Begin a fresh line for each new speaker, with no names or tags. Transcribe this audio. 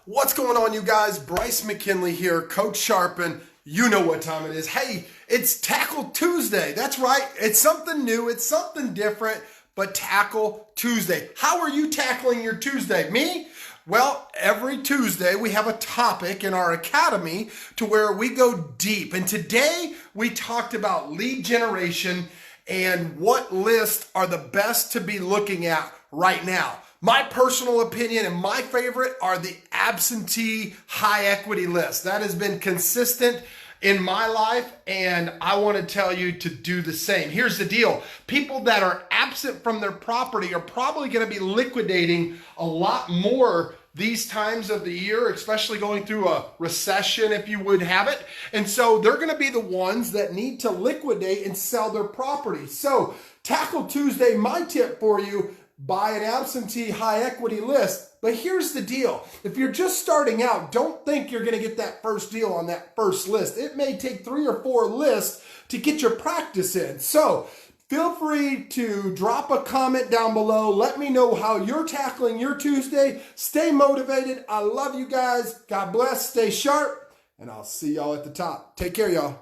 What's going on, you guys? Bryce McKinley here, Coach Sharpen. You know what time it is. Hey, it's Tackle Tuesday. That's right. It's something new. It's something different, but Tackle Tuesday. How are you tackling your Tuesday? Me? Well, every Tuesday we have a topic in our academy to where we go deep. And today we talked about lead generation and what lists are the best to be looking at right now. My personal opinion and my favorite are the absentee high equity lists. That has been consistent in my life, and I want to tell you to do the same. Here's the deal. People that are absent from their property are probably going to be liquidating a lot more these times of the year, especially going through a recession, if you would have it. And so they're going to be the ones that need to liquidate and sell their property. So Tackle Tuesday, my tip for you, buy an absentee high equity list. But here's the deal. If you're just starting out, don't think you're going to get that first deal on that first list. It may take 3 or 4 lists to get your practice in. So feel free to drop a comment down below. Let me know how you're tackling your Tuesday. Stay motivated. I love you guys. God bless. Stay sharp. And I'll see y'all at the top. Take care, y'all.